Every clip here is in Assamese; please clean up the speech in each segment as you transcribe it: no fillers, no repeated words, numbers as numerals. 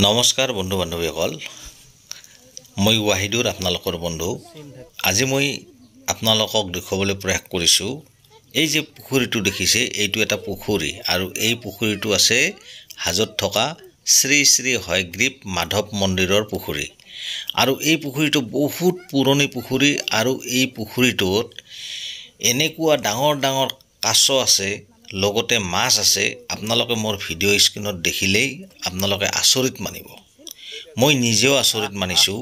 নমস্কাৰ বন্ধু বান্ধৱীসকল মই ৱাহিদুৰ আপোনালোকৰ বন্ধু আজি মই আপোনালোকক দেখুৱাবলৈ প্ৰয়াস কৰিছোঁ এই যে পুখুৰীটো দেখিছে এইটো এটা পুখুৰী আৰু এই পুখুৰীটো আছে হাজোত থকা শ্ৰী শ্ৰী হয়গ্ৰীৱ মাধৱ মন্দিৰৰ পুখুৰী আৰু এই পুখুৰীটো বহুত পুৰণি পুখুৰী আৰু এই পুখুৰীটোত এনেকুৱা ডাঙৰ ডাঙৰ কাছ আছে লগতে মাছ আছে আপোনালোকে মোৰ ভিডিও স্ক্ৰিনত দেখিলেই আপোনালোকে আচৰিত মানিব মই নিজেও আচৰিত মানিছোঁ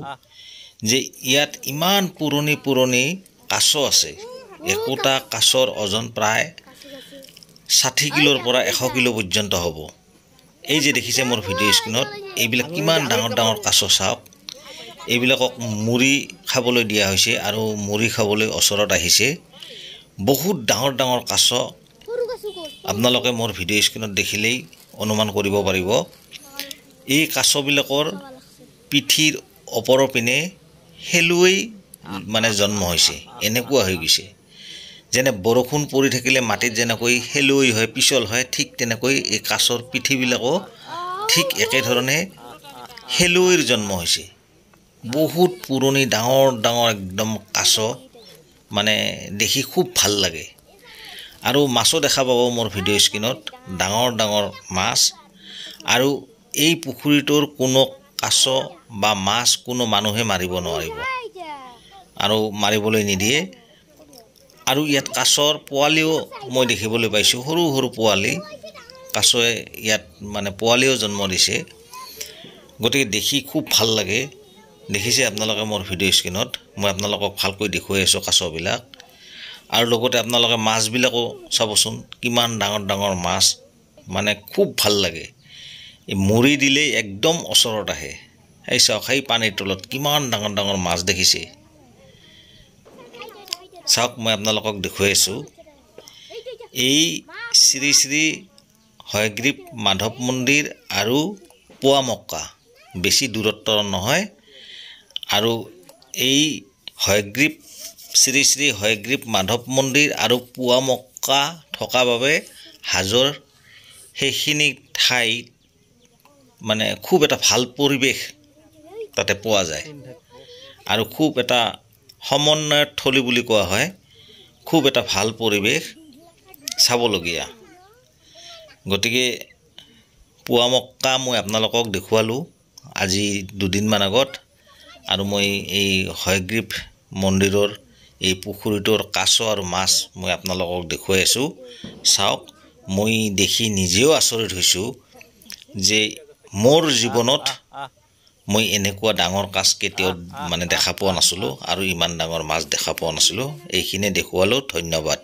যে ইয়াত ইমান পুৰণি কাছ আছে একোটা কাছৰ ওজন প্ৰায় 60 কিলোৰ পৰা 100 কিলো পৰ্যন্ত হ'ব এই যে দেখিছে মোৰ ভিডিও স্ক্ৰিনত এইবিলাক কিমান ডাঙৰ ডাঙৰ কাছ চাওক এইবিলাকক মুৰি খাবলৈ দিয়া হৈছে আৰু মুৰি খাবলৈ ওচৰত আহিছে বহুত ডাঙৰ ডাঙৰ কাছ আপোনালোকে মোৰ ভিডিও স্ক্ৰিনত দেখিলেই অনুমান কৰিব পাৰিব এই কাছবিলাকৰ পিঠিৰ ওপৰৰ পিনে হেলুই মানে জন্ম হৈছে এনেকুৱা হৈ গৈছে যেনে বৰষুণ পৰি থাকিলে মাটিত যেনেকৈ হেলুই হয় পিছল হয় ঠিক তেনেকৈ এই কাছৰ পিঠিবিলাকো ঠিক একে ধৰণে হেলুইৰ জন্ম হৈছে বহুত পুৰণি ডাঙৰ ডাঙৰ একদম কাছ মানে দেখি খুব ভাল লাগে আৰু মাছো দেখা পাব মোৰ ভিডিও স্ক্ৰিনত ডাঙৰ ডাঙৰ মাছ আৰু এই পুখুৰীটোৰ কোনো কাছ বা মাছ কোনো মানুহে মাৰিব নোৱাৰিব আৰু মাৰিবলৈ নিদিয়ে আৰু ইয়াত কাছৰ পোৱালিও মই দেখিবলৈ পাইছোঁ সৰু সৰু পোৱালি কাছয়ে ইয়াত মানে পোৱালিও জন্ম দিছে গতিকে দেখি খুব ভাল লাগে দেখিছে আপোনালোকে মোৰ ভিডিও স্ক্ৰিনত মই আপোনালোকক ভালকৈ দেখুৱাই আছোঁ কাছবিলাক আৰু লগতে আপোনালোকে মাছবিলাকো চাবচোন কিমান ডাঙৰ ডাঙৰ মাছ মানে খুব ভাল লাগে এই মুৰি দিলে একদম ওচৰত আহে এই চাওক এই পানীৰ তলত কিমান ডাঙৰ ডাঙৰ মাছ দেখিছে চাওক মই আপোনালোকক দেখুৱাই আছোঁ এই শ্ৰী শ্ৰী হয়গ্ৰীৱ মাধৱ মন্দিৰ আৰু পোৱামক্কা বেছি দূৰত্বৰ নহয় আৰু এই হয়গ্ৰীৱ শ্ৰী শ্ৰী হয়গ্ৰীৱ মাধৱ মন্দিৰ আৰু পোৱামক্কা থকা বাবে হাজোৰ সেইখিনি ঠাইত মানে খুব এটা ভাল পৰিৱেশ তাতে পোৱা যায় আৰু খুব এটা সমন্বয়ৰ থলী বুলি কোৱা হয় খুব এটা ভাল পৰিৱেশ চাবলগীয়া গতিকে পোৱামক্কা মই আপোনালোকক দেখুৱালোঁ আজি দুদিনমান আগত আৰু মই এই হয়গ্ৰীৱ মন্দিৰৰ এই পুখুৰীটোৰ কাছ আৰু মাছ মই আপোনালোকক দেখুৱাই আছোঁ চাওক মই দেখি নিজেও আচৰিত হৈছোঁ যে মোৰ জীৱনত মই এনেকুৱা ডাঙৰ কাছ কেতিয়াও মানে দেখা পোৱা নাছিলোঁ আৰু ইমান ডাঙৰ মাছ দেখা পোৱা নাছিলোঁ এইখিনি দেখুৱালোঁ ধন্যবাদ।